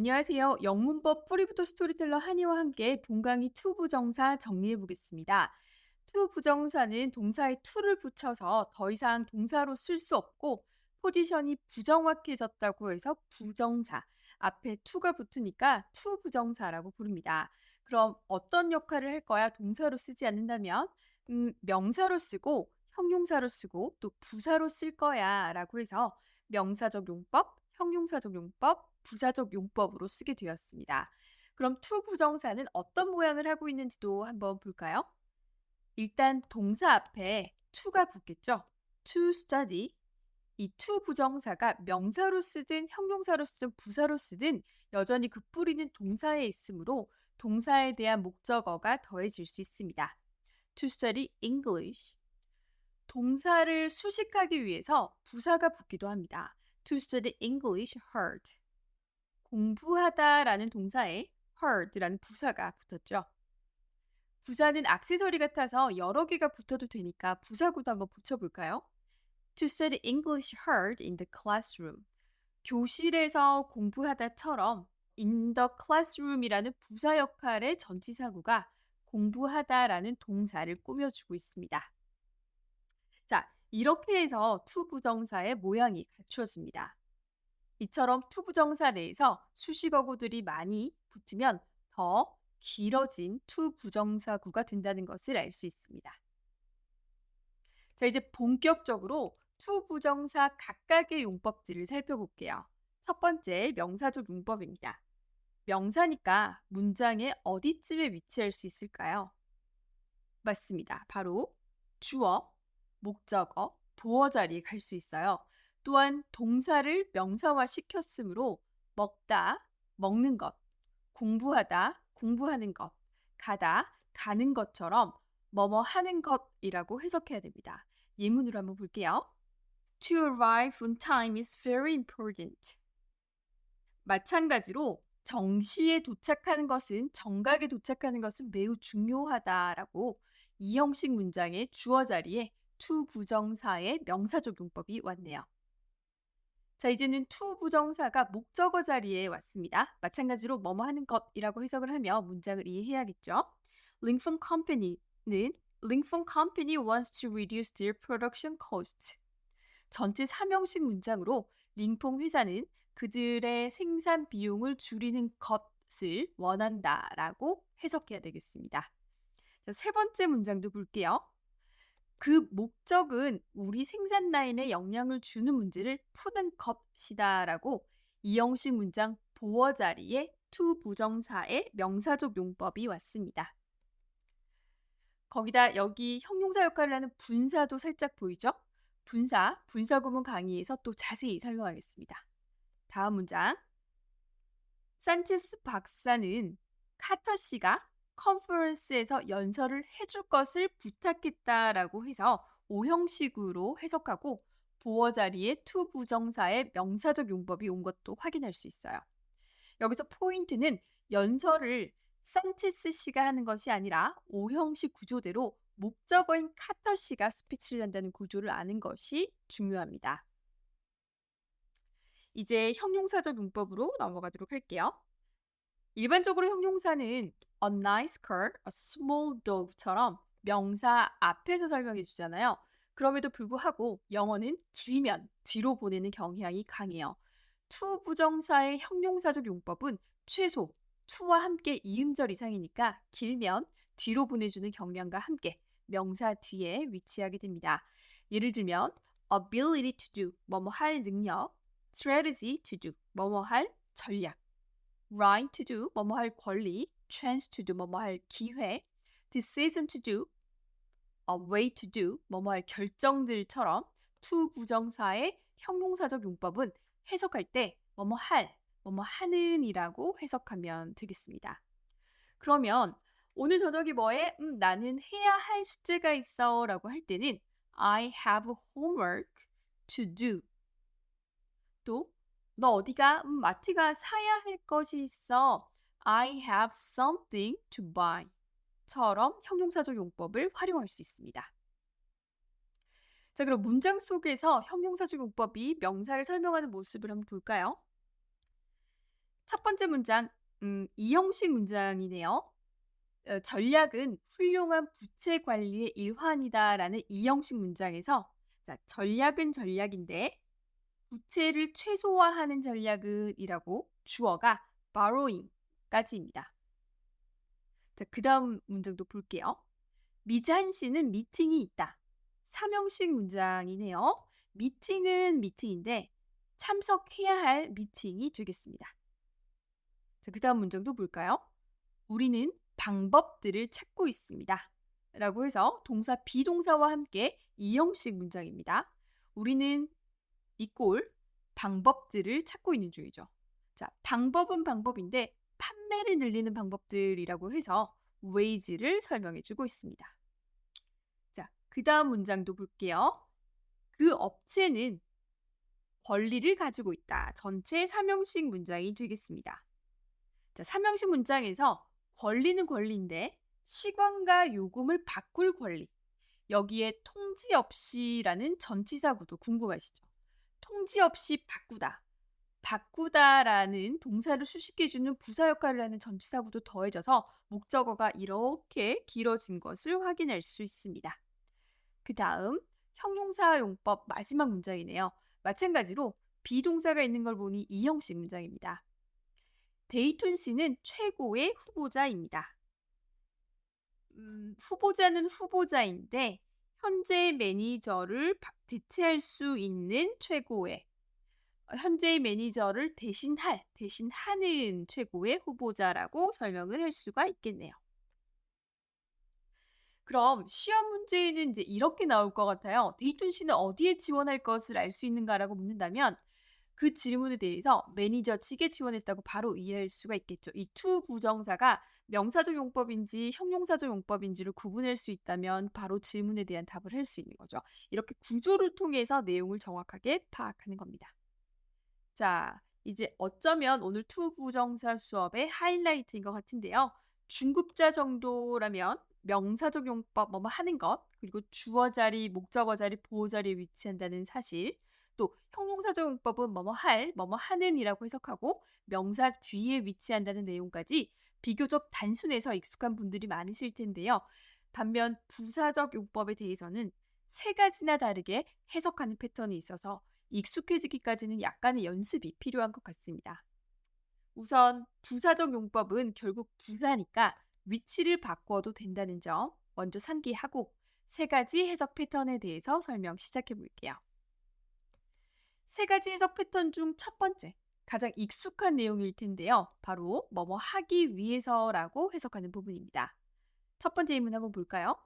안녕하세요. 영문법 뿌리부터 스토리텔러 한이와 함께 동강이 투 부정사 정리해 보겠습니다. 투 부정사는 동사에 to를 붙여서 더 이상 동사로 쓸 수 없고 포지션이 부정확해졌다고 해서 부정사, 앞에 to가 붙으니까 투 부정사라고 부릅니다. 그럼 어떤 역할을 할 거야? 동사로 쓰지 않는다면 명사로 쓰고 형용사로 쓰고 또 부사로 쓸 거야 라고 해서 명사적 용법, 형용사적 용법, 부사적 용법으로 쓰게 되었습니다. 그럼 to 부정사는 어떤 모양을 하고 있는지도 한번 볼까요? 일단 동사 앞에 to가 붙겠죠? to study. 이 to 부정사가 명사로 쓰든 형용사로 쓰든 부사로 쓰든 여전히 그 뿌리는 동사에 있으므로 동사에 대한 목적어가 더해질 수 있습니다. To study English. 동사를 수식하기 위해서 부사가 붙기도 합니다. To study English hard. 공부하다라는 동사에 hard라는 부사가 붙었죠. 부사는 액세서리 같아서 여러 개가 붙어도 되니까 부사구도 한번 붙여볼까요? To study English hard in the classroom. 교실에서 공부하다처럼 in the classroom이라는 부사 역할의 전치사구가 공부하다라는 동사를 꾸며주고 있습니다. 자, 이렇게 해서 to 부정사의 모양이 갖추어집니다. 이처럼 to 부정사 내에서 수식어구들이 많이 붙으면 더 길어진 to 부정사구가 된다는 것을 알 수 있습니다. 자, 이제 본격적으로 to 부정사 각각의 용법들을 살펴볼게요. 첫 번째, 명사적 용법입니다. 명사니까 문장의 어디쯤에 위치할 수 있을까요? 맞습니다. 바로 주어, 목적어, 보어 자리에 갈 수 있어요. 또한 동사를 명사화 시켰으므로 먹다, 먹는 것, 공부하다, 공부하는 것, 가다, 가는 것처럼 뭐뭐 하는 것이라고 해석해야 됩니다. 예문으로 한번 볼게요. To arrive on time is very important. 마찬가지로 정시에 도착하는 것은 정각에 도착하는 것은 매우 중요하다라고 이 형식 문장의 주어 자리에 to 부정사의 명사적 용법이 왔네요. 자, 이제는 to 부정사가 목적어 자리에 왔습니다. 마찬가지로 뭐뭐 하는 것이라고 해석을 하며 문장을 이해해야겠죠. Linphone Company wants to reduce their production cost. 전체 3형식 문장으로 링퐁 회사는 그들의 생산 비용을 줄이는 것을 원한다라고 해석해야 되겠습니다. 자, 세 번째 문장도 볼게요. 그 목적은 우리 생산 라인에 영향을 주는 문제를 푸는 것이다라고 이 형식 문장 보어 자리에 to 부정사의 명사적 용법이 왔습니다. 거기다 여기 형용사 역할을 하는 분사도 살짝 보이죠? 분사 구문 강의에서 또 자세히 설명하겠습니다. 다음 문장. 산체스 박사는 카터 씨가 컨퍼런스에서 연설을 해줄 것을 부탁했다라고 해서 오형식으로 해석하고 보어 자리에 to 부정사의 명사적 용법이 온 것도 확인할 수 있어요. 여기서 포인트는 연설을 산체스 씨가 하는 것이 아니라 오형식 구조대로 목적어인 카터 씨가 스피치를 한다는 구조를 아는 것이 중요합니다. 이제 형용사적 문법으로 넘어가도록 할게요. 일반적으로 형용사는 a nice car, a small dog처럼 명사 앞에서 설명해 주잖아요. 그럼에도 불구하고 영어는 길면 뒤로 보내는 경향이 강해요. to 부정사의 형용사적 용법은 최소 to와 함께 이음절 이상이니까 길면 뒤로 보내주는 경향과 함께 명사 뒤에 위치하게 됩니다. 예를 들면 ability to do, 뭐뭐 할 능력, strategy to do, 뭐뭐 할 전략, right to do, 뭐뭐 할 권리, chance to do, 뭐뭐 할 기회, decision to do, way to do, 뭐뭐 할 결정들처럼 to 부정사의 형용사적 용법은 해석할 때 뭐뭐 할, 뭐뭐 하는 이라고 해석하면 되겠습니다. 그러면 오늘 저녁이 뭐해? 나는 해야 할 숙제가 있어 라고 할 때는 I have homework to do. 또 너 어디가? 마트가 사야 할 것이 있어. I have something to buy. 처럼 형용사적 용법을 활용할 수 있습니다. 자, 그럼 문장 속에서 형용사적 용법이 명사를 설명하는 모습을 한번 볼까요? 첫 첫 번째 문장, 이 형식 문장이네요. 전략은 훌륭한 부채 관리의 일환이다라는 이 형식 문장에서 자, 전략은 전략인데 부채를 최소화하는 전략은 이라고 주어가 borrowing까지입니다. 자, 그다음 문장도 볼게요. 미자한 씨는 미팅이 있다. 삼형식 문장이네요. 미팅은 미팅인데 참석해야 할 미팅이 되겠습니다. 자, 그다음 문장도 볼까요? 우리는 방법들을 찾고 있습니다. 라고 해서 동사 비동사와 함께 이형식 문장입니다. 우리는 이꼴 방법들을 찾고 있는 중이죠. 자, 방법은 방법인데 판매를 늘리는 방법들이라고 해서 ways를 설명해 주고 있습니다. 자, 그 다음 문장도 볼게요. 그 업체는 권리를 가지고 있다. 전체 3형식 문장이 되겠습니다. 자, 3형식 문장에서 권리는 권리인데 시간과 요금을 바꿀 권리. 여기에 통지 없이라는 전치사 구도 궁금하시죠? 통지 없이 바꾸다. 바꾸다라는 동사를 수식해주는 부사 역할을 하는 전치사 구도 더해져서 목적어가 이렇게 길어진 것을 확인할 수 있습니다. 그 다음 형용사 용법 마지막 문장이네요. 마찬가지로 비동사가 있는 걸 보니 이 형식 문장입니다. 데이톤 씨는 최고의 후보자입니다. 후보자는 후보자인데 현재 매니저를 대체할 수 있는 최고의 현재의 매니저를 대신하는 최고의 후보자라고 설명을 할 수가 있겠네요. 그럼 시험 문제에는 이제 이렇게 나올 것 같아요. 데이톤 씨는 어디에 지원할 것을 알 수 있는가라고 묻는다면 그 질문에 대해서 매니저 측에 지원했다고 바로 이해할 수가 있겠죠. 이 to 부정사가 명사적 용법인지 형용사적 용법인지를 구분할 수 있다면 바로 질문에 대한 답을 할 수 있는 거죠. 이렇게 구조를 통해서 내용을 정확하게 파악하는 겁니다. 자, 이제 어쩌면 오늘 to 부정사 수업의 하이라이트인 것 같은데요. 중급자 정도라면 명사적 용법 뭐뭐 하는 것, 그리고 주어 자리, 목적어 자리, 보호 자리에 위치한다는 사실, 또 형용사적 용법은 뭐뭐 할, 뭐뭐 하는이라고 해석하고 명사 뒤에 위치한다는 내용까지 비교적 단순해서 익숙한 분들이 많으실 텐데요. 반면 부사적 용법에 대해서는 세 가지나 다르게 해석하는 패턴이 있어서 익숙해지기까지는 약간의 연습이 필요한 것 같습니다. 우선 부사적 용법은 결국 부사니까 위치를 바꿔도 된다는 점 먼저 상기하고 세 가지 해석 패턴에 대해서 설명 시작해 볼게요. 세 가지 해석 패턴 중 첫 번째, 가장 익숙한 내용일 텐데요. 바로 뭐뭐 하기 위해서라고 해석하는 부분입니다. 첫 번째 예문 한번 볼까요?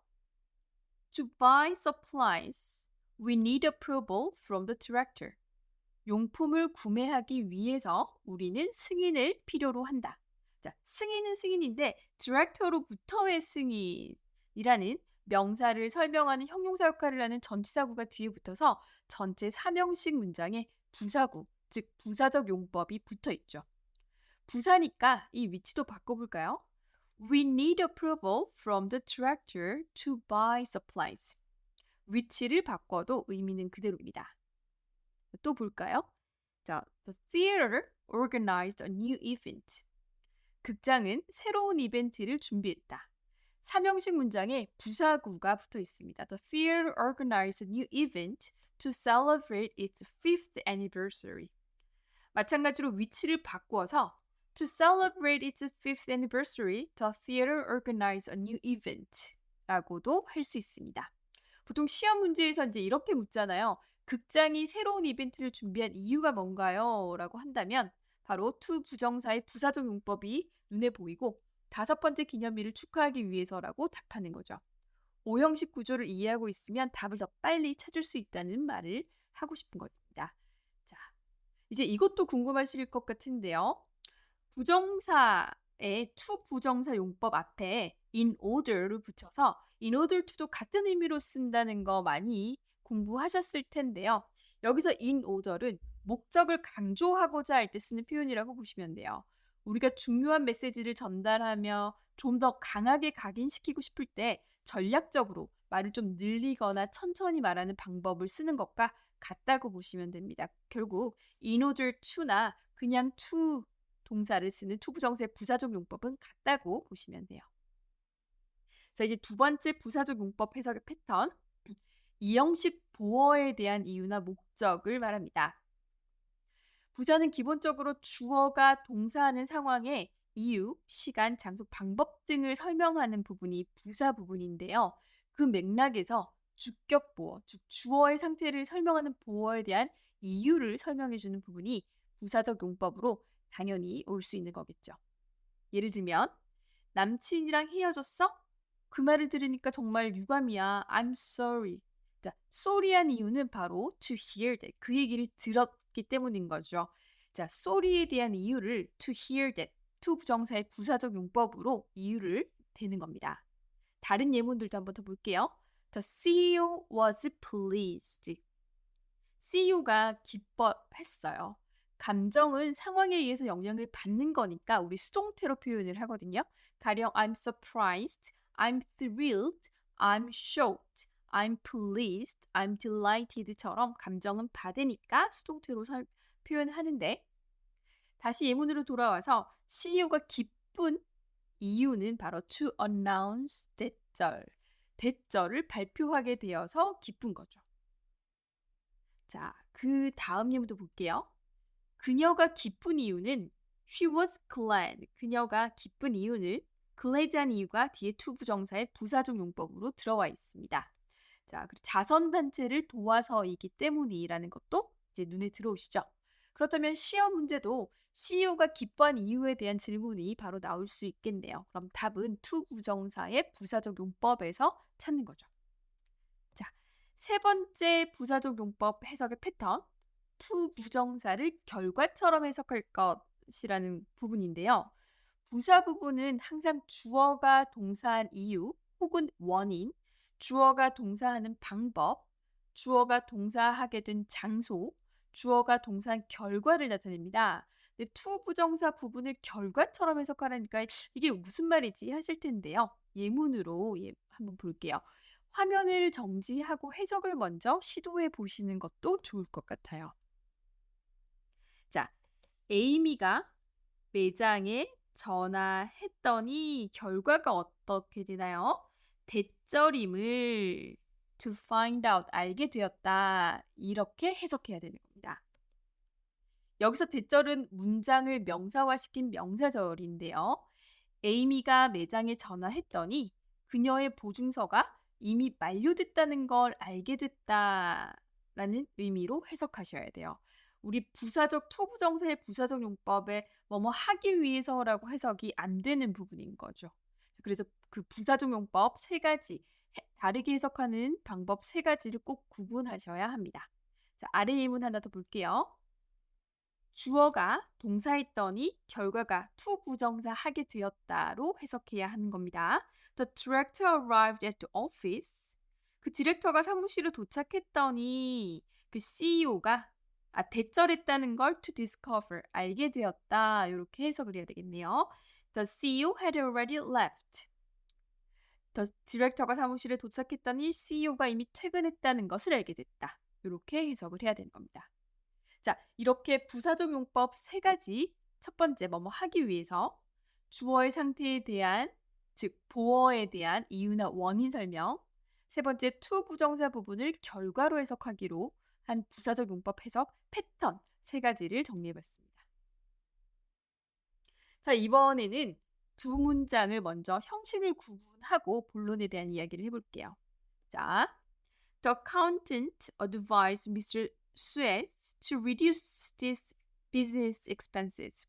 To buy supplies, we need approval from the director. 용품을 구매하기 위해서 우리는 승인을 필요로 한다. 자, 승인은 승인인데 director로부터의 승인이라는 명사를 설명하는 형용사 역할을 하는 전치사구가 뒤에 붙어서 전체 3형식 문장에 부사구, 즉 부사적 용법이 붙어 있죠. 부사니까 이 위치도 바꿔볼까요? We need approval from the director to buy supplies. 위치를 바꿔도 의미는 그대로입니다. 또 볼까요? 자, the theater organized a new event. 극장은 새로운 이벤트를 준비했다. 삼형식 문장에 부사구가 붙어 있습니다. The theater organized a new event to celebrate its 5th anniversary. 마찬가지로 위치를 바꾸어서 To celebrate its 5th anniversary, the theater organized a new event 라고도 할 수 있습니다. 보통 시험 문제에서 이제 이렇게 묻잖아요. 극장이 새로운 이벤트를 준비한 이유가 뭔가요? 라고 한다면 바로 to 부정사의 부사적 용법이 눈에 보이고 다섯 번째 기념일을 축하하기 위해서라고 답하는 거죠. 오형식 구조를 이해하고 있으면 답을 더 빨리 찾을 수 있다는 말을 하고 싶은 겁니다. 자, 이제 이것도 궁금하실 것 같은데요. 부정사의 to 부정사 용법 앞에 in order를 붙여서 in order to도 같은 의미로 쓴다는 거 많이 공부하셨을 텐데요. 여기서 in order은 목적을 강조하고자 할 때 쓰는 표현이라고 보시면 돼요. 우리가 중요한 메시지를 전달하며 좀 더 강하게 각인시키고 싶을 때 전략적으로 말을 좀 늘리거나 천천히 말하는 방법을 쓰는 것과 같다고 보시면 됩니다. 결국 in order to나 그냥 to 동사를 쓰는 투부정사의 부사적 용법은 같다고 보시면 돼요. 자, 이제 두 번째 부사적 용법 해석의 패턴. 이 형식 보어에 대한 이유나 목적을 말합니다. 부사는 기본적으로 주어가 동사하는 상황에 이유, 시간, 장소, 방법 등을 설명하는 부분이 부사 부분인데요. 그 맥락에서 주격 보어, 즉 주어의 상태를 설명하는 보어에 대한 이유를 설명해주는 부분이 부사적 용법으로 당연히 올 수 있는 거겠죠. 예를 들면 남친이랑 헤어졌어? 그 말을 들으니까 정말 유감이야. I'm sorry. 자, sorry한 이유는 바로 to hear that. 그 얘기를 들었기 때문인 거죠. 자, sorry에 대한 이유를 to hear that. to 부정사의 부사적 용법으로 이유를 대는 겁니다. 다른 예문들도 한번 더 볼게요. The CEO was pleased. CEO가 기뻐했어요. 감정은 상황에 의해서 영향을 받는 거니까 우리 수동태로 표현을 하거든요. 가령 I'm surprised, I'm thrilled, I'm shocked, I'm pleased, I'm delighted처럼 감정은 받으니까 수동태로 표현하는데 다시 예문으로 돌아와서 CEO가 기쁜 이유는 바로 to announce 대절, 대절을 발표하게 되어서 기쁜 거죠. 자, 그 다음 예문도 볼게요. 그녀가 기쁜 이유는 she was glad. 그녀가 기쁜 이유는 glad한 이유가 뒤에 to 부정사의 부사적 용법으로 들어와 있습니다. 자, 그리고 자선단체를 도와서이기 때문이라는 것도 이제 눈에 들어오시죠. 그렇다면 시험 문제도 CEO가 기뻐한 이유에 대한 질문이 바로 나올 수 있겠네요. 그럼 답은 to 부정사의 부사적 용법에서 찾는 거죠. 자, 세 번째 부사적 용법 해석의 패턴. to 부정사를 결과처럼 해석할 것이라는 부분인데요. 부사 부분은 항상 주어가 동사한 이유 혹은 원인, 주어가 동사하는 방법, 주어가 동사하게 된 장소, 주어가 동사한 결과를 나타냅니다. 근데 to 부정사 부분을 결과처럼 해석하라니까 이게 무슨 말이지 하실 텐데요. 예문으로 한번 볼게요. 화면을 정지하고 해석을 먼저 시도해 보시는 것도 좋을 것 같아요. 자, 에이미가 매장에 전화했더니 결과가 어떻게 되나요? 대절임을 to find out, 알게 되었다. 이렇게 해석해야 되는 겁니다. 여기서 대절은 문장을 명사화시킨 명사절인데요. 에이미가 매장에 전화했더니 그녀의 보증서가 이미 만료됐다는 걸 알게 됐다라는 의미로 해석하셔야 돼요. 우리 부사적 투부정사의 부사적 용법에 뭐뭐 하기 위해서라고 해석이 안 되는 부분인 거죠. 그래서 그 부사적 용법 세 가지, 다르게 해석하는 방법 세 가지를 꼭 구분하셔야 합니다. 자, 아래 예문 하나 더 볼게요. 주어가 동사했더니 결과가 to 부정사 하게 되었다로 해석해야 하는 겁니다. The director arrived at the office. 그 디렉터가 사무실에 도착했더니 그 CEO가 대절했다는 걸 to discover, 알게 되었다. 이렇게 해석을 해야 되겠네요. The CEO had already left. The 디렉터가 사무실에 도착했더니 CEO가 이미 퇴근했다는 것을 알게 됐다. 이렇게 해석을 해야 되는 겁니다. 자, 이렇게 부사적 용법 세 가지. 첫 번째, 뭐뭐 하기 위해서. 주어의 상태에 대한, 즉 보어에 대한 이유나 원인 설명. 세 번째, to 부정사 부분을 결과로 해석하기로 한 부사적 용법 해석 패턴 세 가지를 정리해봤습니다. 자, 이번에는 두 문장을 먼저 형식을 구분하고 본론에 대한 이야기를 해볼게요. 자, The accountant advised Mr. Suez to reduce these business expenses.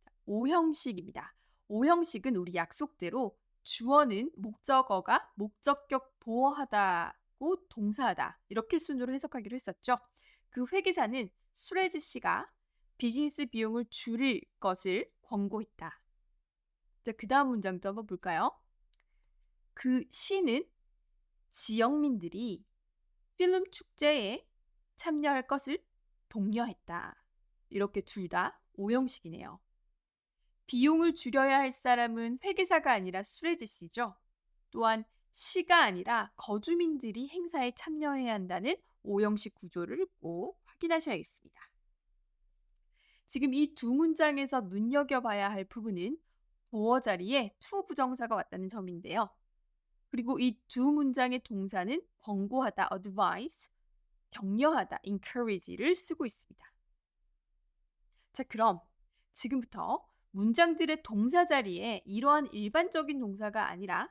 자, 5형식입니다. 5형식은 우리 약속대로 주어는 목적어가 목적격 보어하다고 동사하다 이렇게 순으로 해석하기로 했었죠. 그 회계사는 수레즈 씨가 비즈니스 비용을 줄일 것을 권고했다. 자, 그 다음 문장도 한번 볼까요? 그 시는 지역민들이 필름 축제에 참여할 것을 독려했다. 이렇게 둘 다 5형식이네요. 비용을 줄여야 할 사람은 회계사가 아니라 수레즈 씨죠. 또한 시가 아니라 거주민들이 행사에 참여해야 한다는 5형식 구조를 꼭 확인하셔야겠습니다. 지금 이 두 문장에서 눈여겨봐야 할 부분은 보어 자리에 to 부정사가 왔다는 점인데요. 그리고 이 두 문장의 동사는 권고하다, advise, 격려하다, encourage를 쓰고 있습니다. 자, 그럼 지금부터 문장들의 동사 자리에 이러한 일반적인 동사가 아니라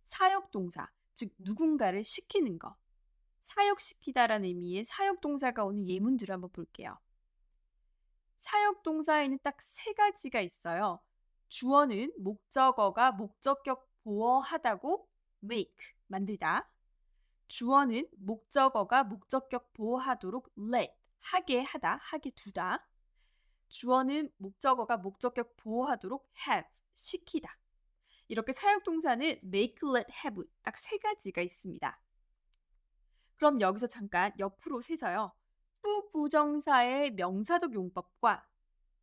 사역 동사, 즉 누군가를 시키는 것, 사역시키다라는 의미의 사역 동사가 오는 예문들을 한번 볼게요. 사역 동사에는 딱 세 가지가 있어요. 주어는 목적어가 목적격 보어하다고 make, 만들다. 주어는 목적어가 목적격 보어하도록 let, 하게 하다, 하게 두다. 주어는 목적어가 목적격 보호하도록 have, 시키다. 이렇게 사역동사는 make, let, have 딱 세 가지가 있습니다. 그럼 여기서 잠깐 옆으로 세서요. to 부정사의 명사적 용법과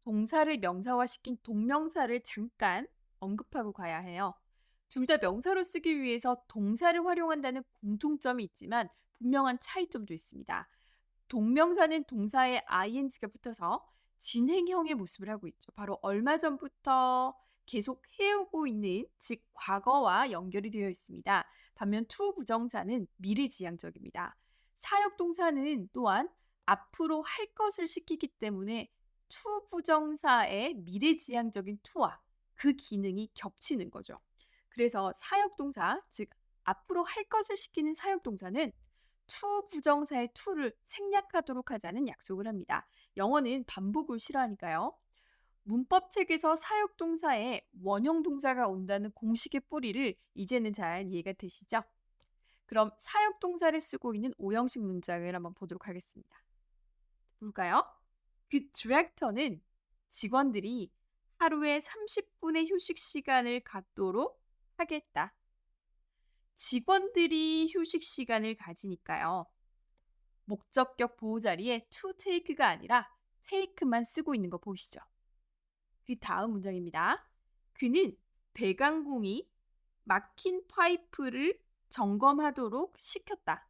동사를 명사화시킨 동명사를 잠깐 언급하고 가야 해요. 둘 다 명사로 쓰기 위해서 동사를 활용한다는 공통점이 있지만 분명한 차이점도 있습니다. 동명사는 동사에 ing가 붙어서 진행형의 모습을 하고 있죠. 바로 얼마 전부터 계속 해오고 있는, 즉 과거와 연결이 되어 있습니다. 반면 to 부정사는 미래지향적입니다. 사역동사는 또한 앞으로 할 것을 시키기 때문에 to 부정사의 미래지향적인 to와 그 기능이 겹치는 거죠. 그래서 사역동사, 즉 앞으로 할 것을 시키는 사역동사는 to 부정사의 to를 생략하도록 하자는 약속을 합니다. 영어는 반복을 싫어하니까요. 문법책에서 사역동사에 원형동사가 온다는 공식의 뿌리를 이제는 잘 이해가 되시죠? 그럼 사역동사를 쓰고 있는 오형식 문장을 한번 보도록 하겠습니다. 볼까요? 그 디렉터는 직원들이 하루에 30분의 휴식 시간을 갖도록 하겠다. 직원들이 휴식 시간을 가지니까요. 목적격 보호 자리에 to take가 아니라 take만 쓰고 있는 거 보이시죠? 그 다음 문장입니다. 그는 배관공이 막힌 파이프를 점검하도록 시켰다.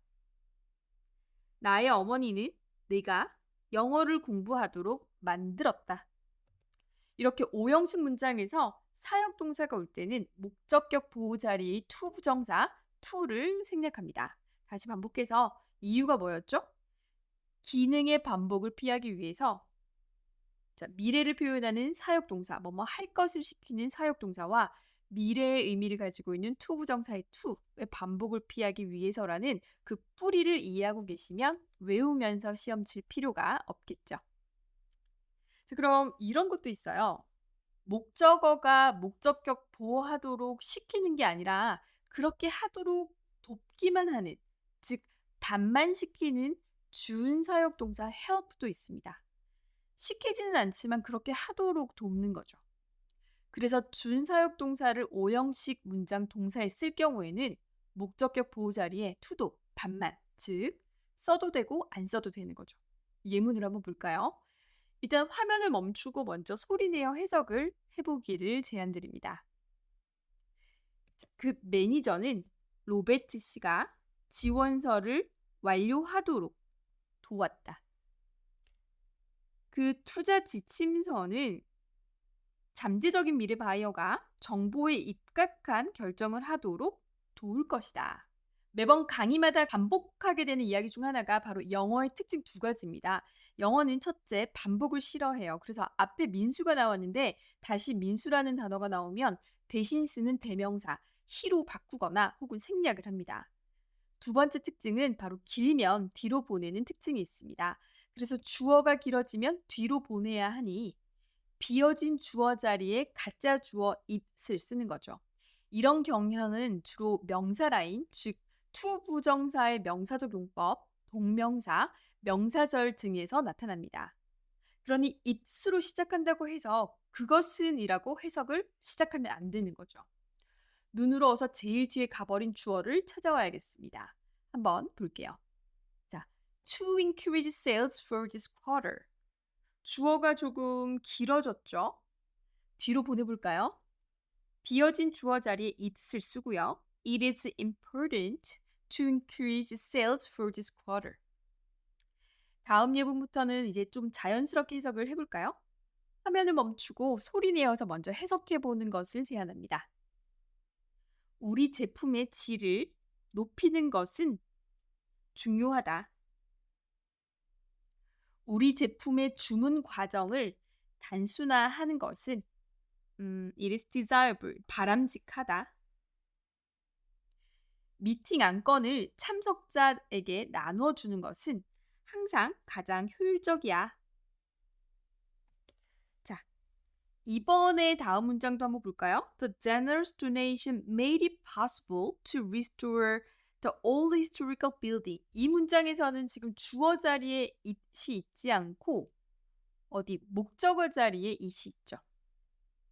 나의 어머니는 내가 영어를 공부하도록 만들었다. 이렇게 오형식 문장에서 사역동사가 올 때는 목적격 보호 자리의 to 부정사 to를 생략합니다. 다시 반복해서 이유가 뭐였죠? 기능의 반복을 피하기 위해서 미래를 표현하는 사역동사, 뭐뭐 할 것을 시키는 사역동사와 미래의 의미를 가지고 있는 to 부정사의 to의 반복을 피하기 위해서라는 그 뿌리를 이해하고 계시면 외우면서 시험 칠 필요가 없겠죠. 자, 그럼 이런 것도 있어요. 목적어가 목적격 보호하도록 시키는 게 아니라 그렇게 하도록 돕기만 하는, 즉 반만 시키는 준사역동사 help도 있습니다. 시키지는 않지만 그렇게 하도록 돕는 거죠. 그래서 준사역동사를 오형식 문장 동사에 쓸 경우에는 목적격 보호 자리에 to도 반만, 즉 써도 되고 안 써도 되는 거죠. 예문을 한번 볼까요? 일단 화면을 멈추고 먼저 소리내어 해석을 해보기를 제안드립니다. 그 매니저는 로베트 씨가 지원서를 완료하도록 도왔다. 그 투자 지침서는 잠재적인 미래 바이어가 정보에 입각한 결정을 하도록 도울 것이다. 매번 강의마다 반복하게 되는 이야기 중 하나가 바로 영어의 특징 두 가지입니다. 영어는 첫째, 반복을 싫어해요. 그래서 앞에 민수가 나왔는데 다시 민수라는 단어가 나오면 대신 쓰는 대명사, he로 바꾸거나 혹은 생략을 합니다. 두 번째 특징은 바로 길면 뒤로 보내는 특징이 있습니다. 그래서 주어가 길어지면 뒤로 보내야 하니 비어진 주어 자리에 가짜 주어 it을 쓰는 거죠. 이런 경향은 주로 명사 라인, 즉 to 부정사의 명사적 용법, 동명사, 명사절 등에서 나타납니다. 그러니 it으로 시작한다고 해서 그것은 이라고 해석을 시작하면 안 되는 거죠. 눈으로 어서 제일 뒤에 가버린 주어를 찾아와야겠습니다. 한번 볼게요. 자, to increase sales for this quarter. 주어가 조금 길어졌죠? 뒤로 보내볼까요? 비어진 주어 자리에 it을 쓰고요. It is important to increase sales for this quarter. 다음 예문부터는 이제 좀 자연스럽게 해석을 해볼까요? 화면을 멈추고 소리 내어서 먼저 해석해 보는 것을 제안합니다. 우리 제품의 질을 높이는 것은 중요하다. 우리 제품의 주문 과정을 단순화하는 것은 it is desirable, 바람직하다. 미팅 안건을 참석자에게 나눠주는 것은 항상 가장 효율적이야. 자, 이번에 다음 문장도 한번 볼까요? The generous donation made it possible to restore the old historical building. 이 문장에서는 지금 주어 자리에 it이 있지 않고 어디 목적어 자리에 it이 있죠.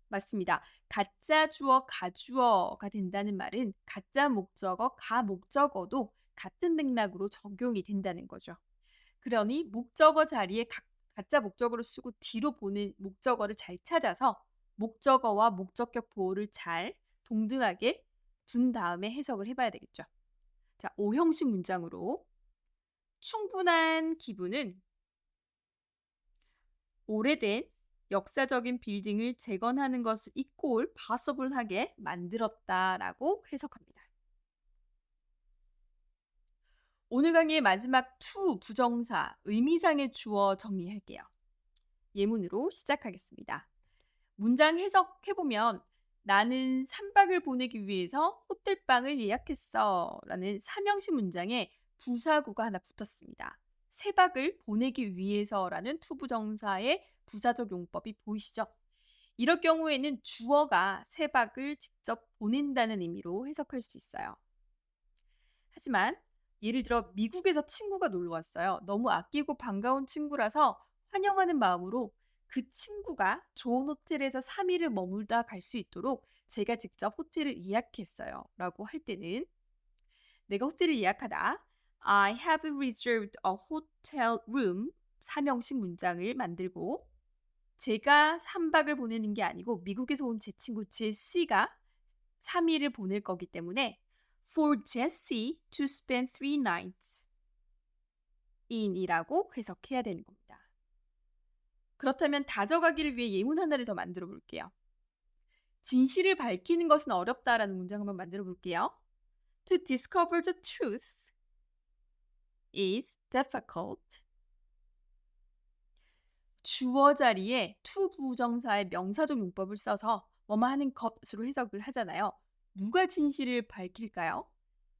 맞습니다. 가짜 주어, 가주어가 된다는 말은 가짜 목적어, 가목적어도 같은 맥락으로 적용이 된다는 거죠. 그러니 목적어 자리에 가짜 목적어를 쓰고 뒤로 보는 목적어를 잘 찾아서 목적어와 목적격 보호를 잘 동등하게 둔 다음에 해석을 해봐야 되겠죠. 자, 오형식 문장으로 충분한 기부는 오래된 역사적인 빌딩을 재건하는 것을 equal, possible하게 만들었다라고 해석합니다. 오늘 강의의 마지막 to 부정사, 의미상의 주어 정리할게요. 예문으로 시작하겠습니다. 문장 해석해보면 나는 3박을 보내기 위해서 호텔방을 예약했어 라는 삼형식 문장에 부사구가 하나 붙었습니다. 3박을 보내기 위해서라는 투부정사의 부사적 용법이 보이시죠? 이럴 경우에는 주어가 3박을 직접 보낸다는 의미로 해석할 수 있어요. 하지만 예를 들어 미국에서 친구가 놀러 왔어요. 너무 아끼고 반가운 친구라서 환영하는 마음으로 그 친구가 좋은 호텔에서 3일을 머물다 갈 수 있도록 제가 직접 호텔을 예약했어요. 라고 할 때는 내가 호텔을 예약하다. I have reserved a hotel room. 삼형식 문장을 만들고 제가 3박을 보내는 게 아니고 미국에서 온 제 친구 제시가 3일을 보낼 거기 때문에 for Jesse to spend 3 nights in이라고 해석해야 되는 겁니다. 그렇다면 다져가기를 위해 예문 하나를 더 만들어 볼게요. 진실을 밝히는 것은 어렵다라는 문장 한번 만들어 볼게요. To discover the truth is difficult. 주어 자리에 to 부정사의 명사적 용법을 써서 뭐뭐 하는 것으로 해석을 하잖아요. 누가 진실을 밝힐까요?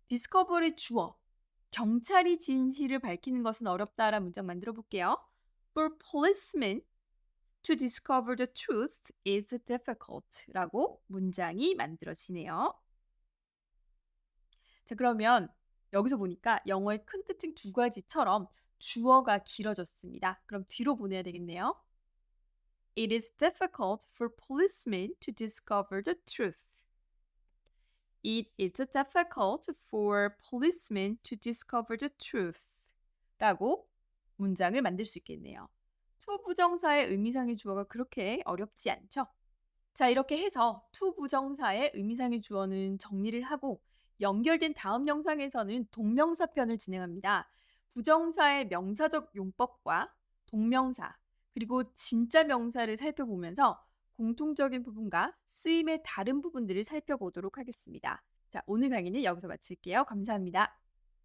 discover의 주어. 경찰이 진실을 밝히는 것은 어렵다라는 문장 만들어 볼게요. For policemen to discover the truth is difficult 라고 문장이 만들어지네요. 자, 그러면 여기서 보니까 영어의 큰 특징 2가지처럼 주어가 길어졌습니다. 그럼 뒤로 보내야 되겠네요. It is difficult for policemen to discover the truth. It is difficult for policemen to discover the truth. 라고 문장을 만들 수 있겠네요. to 부정사의 의미상의 주어가 그렇게 어렵지 않죠? 자, 이렇게 해서 to 부정사의 의미상의 주어는 정리를 하고 연결된 다음 영상에서는 동명사편을 진행합니다. 부정사의 명사적 용법과 동명사, 그리고 진짜 명사를 살펴보면서 공통적인 부분과 쓰임의 다른 부분들을 살펴보도록 하겠습니다. 자, 오늘 강의는 여기서 마칠게요. 감사합니다.